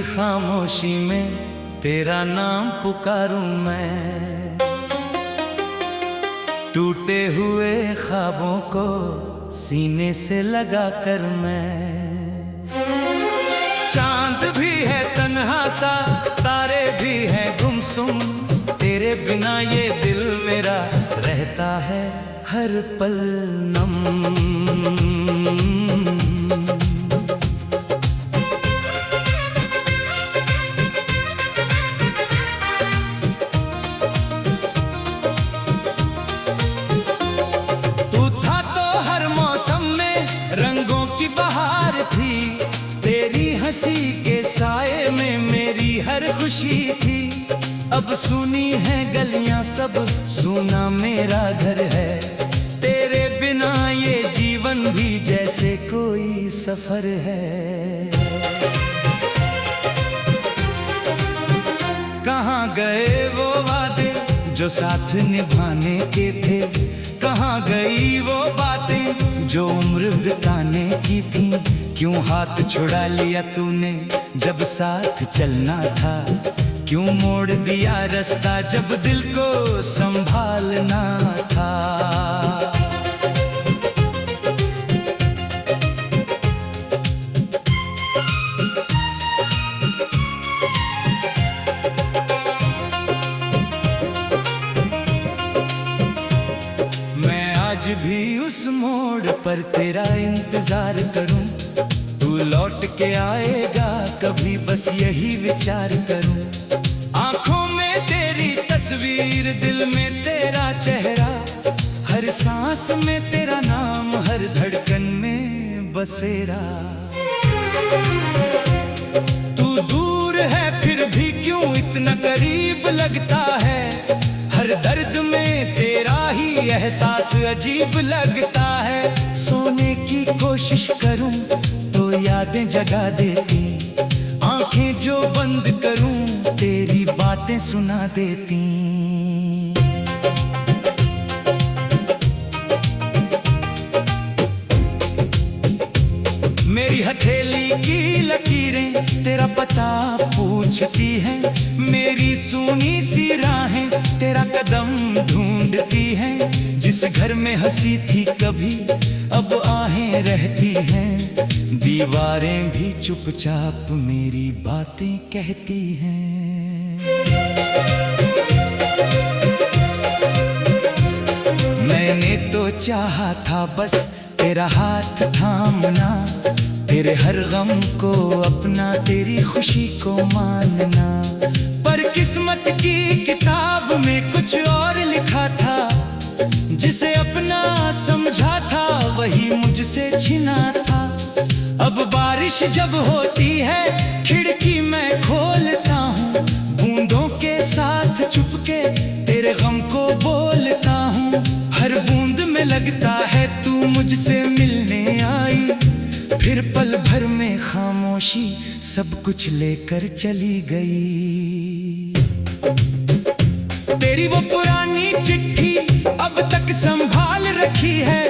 खामोशी में तेरा नाम पुकारूं मैं। टूटे हुए ख्वाबों को सीने से लगा कर मैं। चांद भी है तन्हा सा, तारे भी हैं गुमसुम, तेरे बिना ये दिल मेरा रहता है हर पल नम। तू था तो हर मौसम में रंगों की बहार थी, तेरी हंसी के साए में मेरी हर खुशी थी। अब सुनी है गलियां सब, सुना मेरा घर है, तेरे बिना ये जीवन भी जैसे कोई सफर है। कहाँ गए वो वादे जो साथ निभाने के थे, कहाँ गई वो बातें जो उम्र बिताने की थी। क्यों हाथ छुड़ा लिया तूने जब साथ चलना था, क्यों मोड़ दिया रास्ता जब दिल को संभालना था। मैं आज भी उस मोड़ पर तेरा इंतजार करूं, तू लौट के आएगा कभी, बस यही विचार करूं। आंखों में तेरी तस्वीर, दिल में तेरा चेहरा, हर सांस में तेरा नाम, हर धड़कन में बसेरा। तू दूर है फिर भी क्यों इतना करीब लगता है, हर दर्द में तेरा ही एहसास अजीब लगता है। सोने की कोशिश करूं तो यादें जगा देती, आंखें जो बंद करूं तेरी बातें सुना देती। मेरी हथेली की लकीरें तेरा पता पूछती हैं, मेरी सूनी सी राहें तेरा कदम ढूंढती हैं। जिस घर में हंसी थी कभी अब आहें रहती हैं, दीवारें भी चुपचाप मेरी बातें कहती हैं। मैंने तो चाहा था बस तेरा हाथ थामना, तेरे हर गम को अपना, तेरी खुशी को मानना। पर किस्मत की किताब में कुछ और लिखा था, जिसे अपना समझा था वही मुझसे छिना था। अब बारिश जब होती है खिड़की मैं खोलता हूँ, बूंदों के साथ चुपके तेरे गम को बोलता हूँ। हर बूंद में लगता है तू मुझसे मिलने आई, फिर पल भर में खामोशी सब कुछ लेकर चली गई। तेरी वो पुरानी चिट्ठी अब तक संभाल रखी है,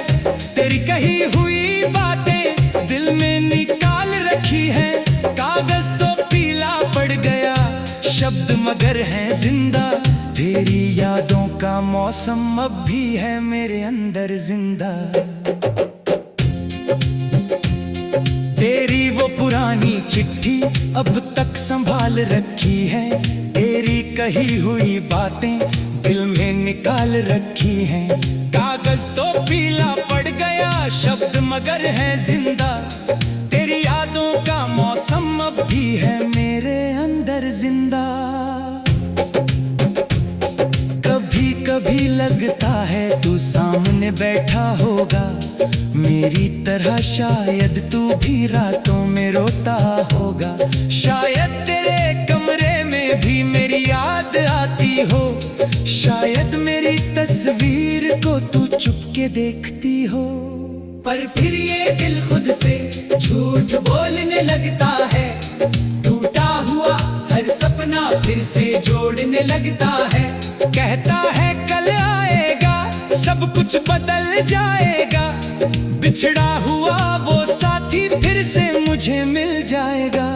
तेरी कही हुई बातें दिल में निकाल रखी है। कागज तो पीला पड़ गया, शब्द मगर हैं जिंदा, तेरी यादों का मौसम अब भी है मेरे अंदर जिंदा। तेरी वो पुरानी चिट्ठी अब तक संभाल रखी है, तेरी कही हुई बातें दिल में निकाल रखी हैं। कागज तो पीला पड़ गया, शब्द मगर है जिंदा, तेरी यादों का मौसम अब भी है मेरे अंदर जिंदा। कभी कभी लगता है तू सामने बैठा होगा, मेरी तरह शायद तू भी रातों में रोता होगा। शायद तेरे कमरे में भी मेरी याद आती हो, शायद मेरी तस्वीर को तू चुपके देखती हो। पर फिर ये दिल खुद से झूठ बोलने लगता है, टूटा हुआ हर सपना फिर से जोड़ने लगता है। कहता है कल आएगा सब कुछ बदल जाएगा, बिछड़ा हुआ वो साथी फिर से मुझे मिल जाएगा।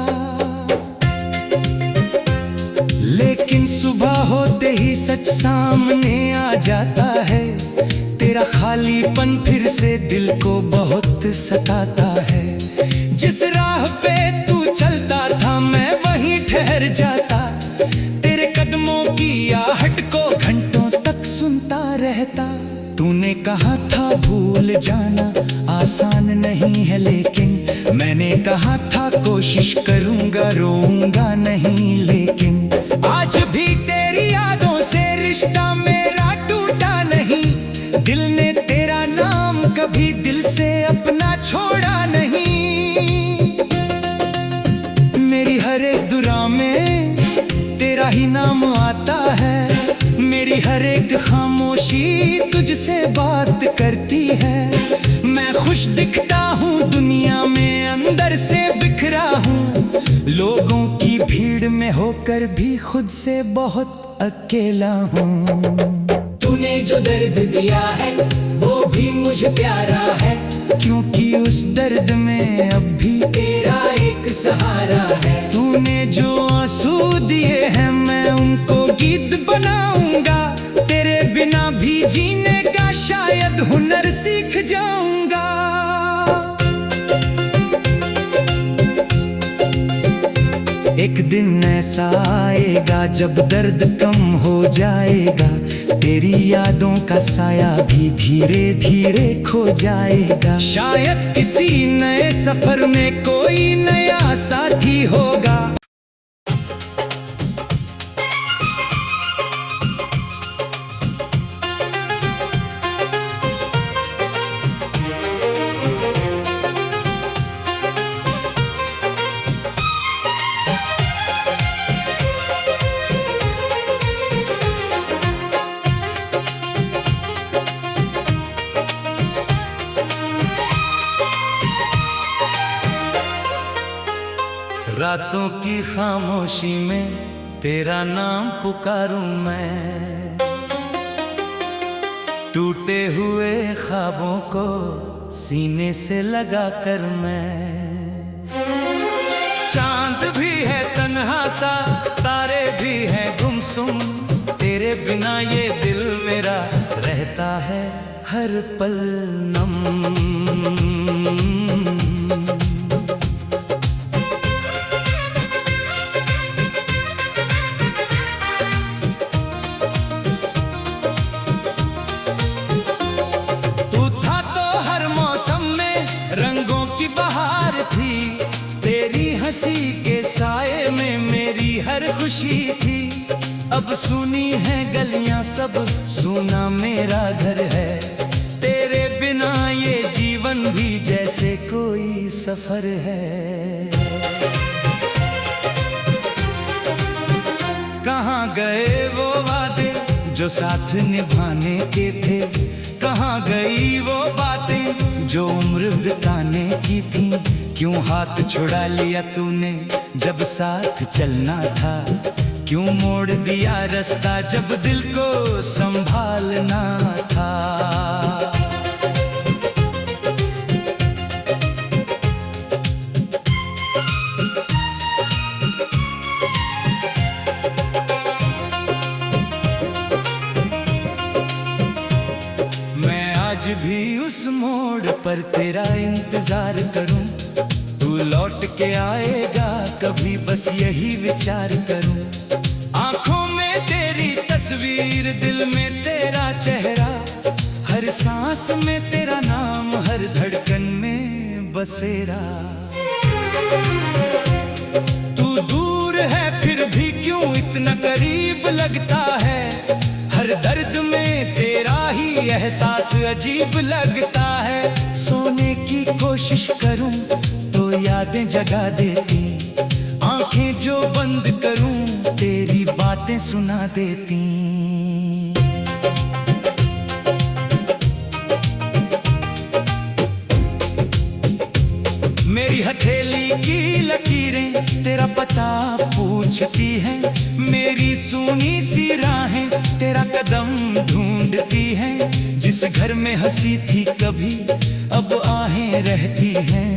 सुबह होते ही सच सामने आ जाता है। तेरा खालीपन फिर से दिल को बहुत सताता है। जिस राह पे तू चलता था मैं वहीं ठहर जाता। तेरे कदमों की आहट को घंटों तक सुनता रहता। तूने कहा था भूल जाना आसान नहीं है, लेकिन मैंने कहा था कोशिश करूंगा, रोऊंगा नहीं। लेकिन आज भी तेरी यादों से रिश्ता मेरा टूटा नहीं। दिल ने तेरा नाम कभी दिल से अपना छोड़ा नहीं। मेरी हर एक दुआ में तेरा ही नाम आता है। मेरी हर एक खामोशी तुझसे बात करती है। मैं खुश दिखता हूँ दुनिया में, अंदर से बिखरा हूँ। लोगों की भीड़ में होकर भी खुद से बहुत अकेला हूँ। तूने जो दर्द दिया है वो भी मुझे प्यारा है, क्योंकि उस दर्द में अब भी तेरा एक सहारा है। तूने जो आंसू दिए हैं मैं उनको गीत बनाऊंगा। तेरे बिना भी जीने का शायद हुनर सीख जाऊंगा। एक दिन ऐसा आएगा जब दर्द कम हो जाएगा। तेरी यादों का साया भी धीरे धीरे खो जाएगा। शायद किसी नए सफर में कोई नया साथी होगा। रातों की खामोशी में तेरा नाम पुकारूं मैं। टूटे हुए ख्वाबों को सीने से लगा कर मैं। चांद भी है तन्हा सा, तारे भी हैं गुमसुम। तेरे बिना ये दिल मेरा रहता है हर पल नम। हंसी के साए में मेरी हर खुशी थी। अब सुनी है गलियां सब, सुना मेरा घर है। तेरे बिना ये जीवन भी जैसे कोई सफर है। कहाँ गए वो वादे जो साथ निभाने के थे। कहाँ गई वो बातें जो उम्र बिताने की थी। क्यों हाथ छुड़ा लिया तूने जब साथ चलना था। क्यों मोड़ दिया रास्ता जब दिल को संभालना था। मैं आज भी उस मोड़ पर तेरा इंतजार करूं। तू लौट के आएगा कभी, बस यही विचार करूं। आंखों में तेरी तस्वीर, दिल में तेरा चेहरा। हर सांस में तेरा नाम, हर धड़कन में बसेरा। तू दूर है फिर भी क्यों इतना करीब लगता है। हर दर्द में तेरा ही एहसास अजीब लगता है। सोने की कोशिश करूं तो यादें जगा देती। आंखें जो बंद करूं तेरी बातें सुना देती। मेरी हथेली की लकीरें तेरा पता पूछती हैं। मेरी सूनी सी राहें तेरा कदम ढूंढती हैं। जिस घर में हंसी थी कभी अब आहें रहती हैं।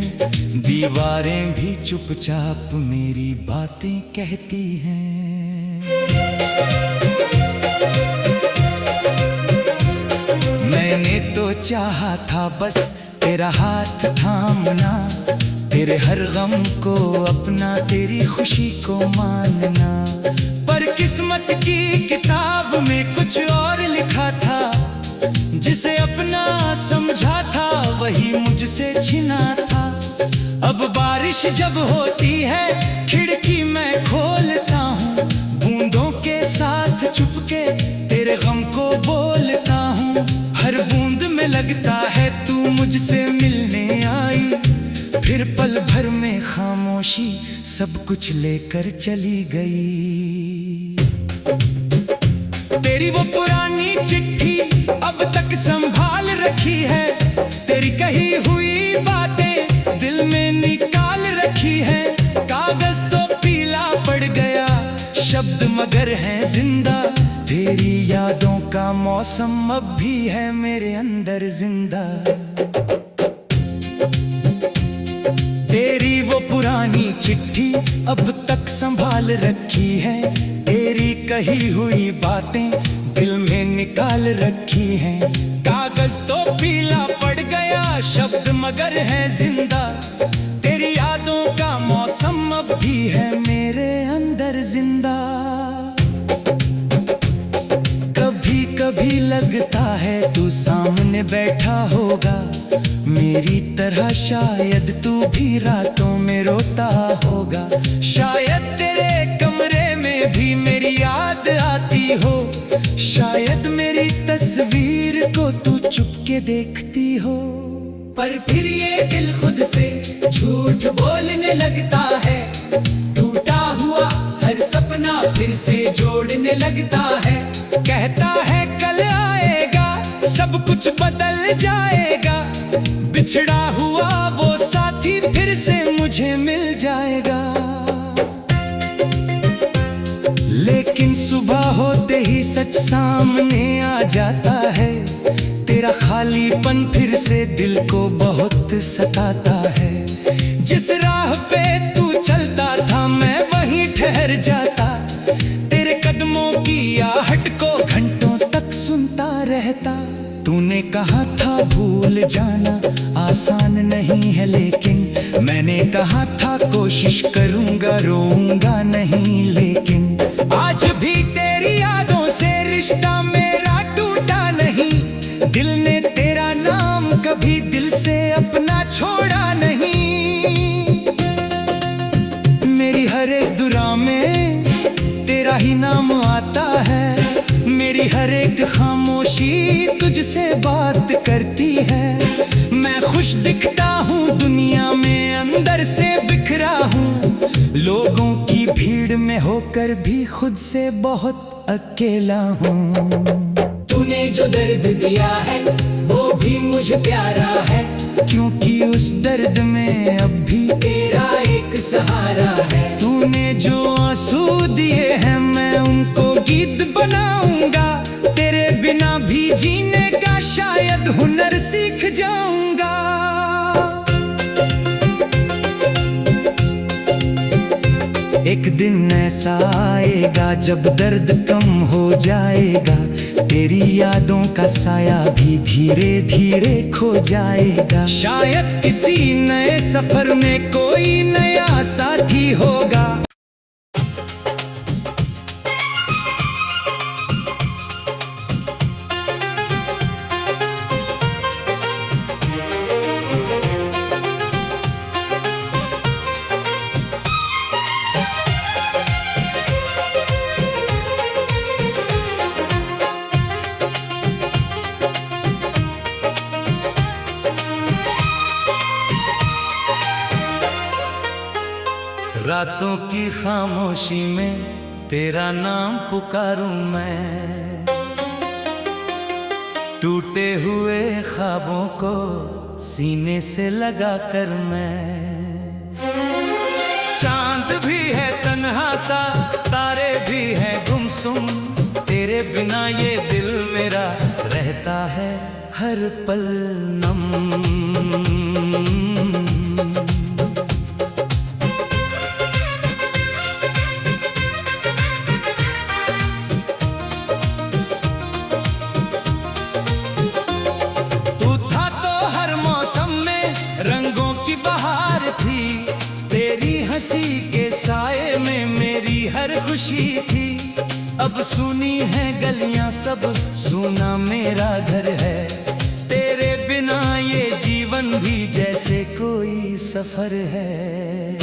दीवारें भी चुपचाप मेरी बातें कहती हैं। मैंने तो चाहा था बस तेरा हाथ थामना, तेरे हर गम को अपना, तेरी खुशी को मानना। पर किस्मत की किताब में कुछ और लिखा था, जिसे अपना समझा था वही मुझसे छिना था। अब बारिश जब होती है खिड़की मैं खोलता हूँ, बूंदों के साथ चुपके तेरे गम को बोलता हूँ। हर बूंद में लगता है तू मुझसे मिलने आई, फिर पल भर में खामोशी सब कुछ लेकर चली गई। तेरी वो पुरानी चिट्ठी अब तक संभाल रखी है, तेरी कही हुई बातें दिल में निकाल रखी है। कागज तो पीला पड़ गया, शब्द मगर हैं जिंदा, तेरी यादों का मौसम अब भी है मेरे अंदर जिंदा। तेरी वो पुरानी चिट्ठी अब तक संभाल रखी है, तेरी कही हुई बातें दिल में निकाल रखी हैं। कागज तो पीला पड़ गया, शब्द मगर है जिंदा, तेरी यादों का मौसम अब भी है मेरे अंदर जिंदा। कभी कभी लगता है तू सामने बैठा होगा, मेरी तरह शायद तू भी रातों में रोता होगा। शायद तेरे कमरे में भी मेरी याद आती हो, शायद मेरी तस्वीर को तू चुपके देखती हो। पर फिर ये दिल खुद से झूठ बोलने लगता है, टूटा हुआ हर सपना फिर से जोड़ने लगता है। कहता है कल आएगा सब कुछ बदल जाएगा, बिछड़ा हुआ वो साथी फिर से मुझे मिल जाएगा। लेकिन सुबह होते ही सच सामने आ जाता है, तेरा खालीपन फिर से दिल को बहुत सताता है। जिस राह पे तू चलता था मैं वहीं ठहर जाता, तेरे कदमों की आहट को घंटों तक सुनता रहता। तूने कहा था भूल जाना आसान नहीं है, लेकिन मैंने कहा था कोशिश करूंगा, रोऊंगा नहीं। लेकिन आज भी तेरी यादों से रिश्ता मेरा टूटा नहीं, दिल ने तेरा नाम कभी दिल से अपना छोड़ा नहीं। मेरी हर एक दुआ में तेरा ही नाम आता है, मेरी हर एक खामोशी तुझसे बात करती है। मैं खुश दिखता हूँ दुनिया में, अंदर से बिखरा हूँ, लोगों की भीड़ में होकर भी खुद से बहुत अकेला हूँ। तूने जो दर्द दिया है वो भी मुझे प्यारा है, क्योंकि उस दर्द में अब भी तेरा एक सहारा है। तूने जो आंसू दिए हैं मैं उनको गीत बनाऊंगा, तेरे बिना भी जीने का शायद हुनर सीख जाऊंगा। एक दिन ऐसा आएगा जब दर्द कम हो जाएगा, तेरी यादों का साया भी धीरे धीरे खो जाएगा। शायद किसी नए सफर में कोई नया साथी होगा। रातों की खामोशी में तेरा नाम पुकारूं मैं, टूटे हुए ख्वाबों को सीने से लगा कर मैं। चांद भी है तन्हा सा, तारे भी हैं गुमसुम, तेरे बिना ये दिल मेरा रहता है हर पल नम। खुशी थी, अब सुनी है गलियां सब, सुना मेरा घर है। तेरे बिना ये जीवन भी जैसे कोई सफर है।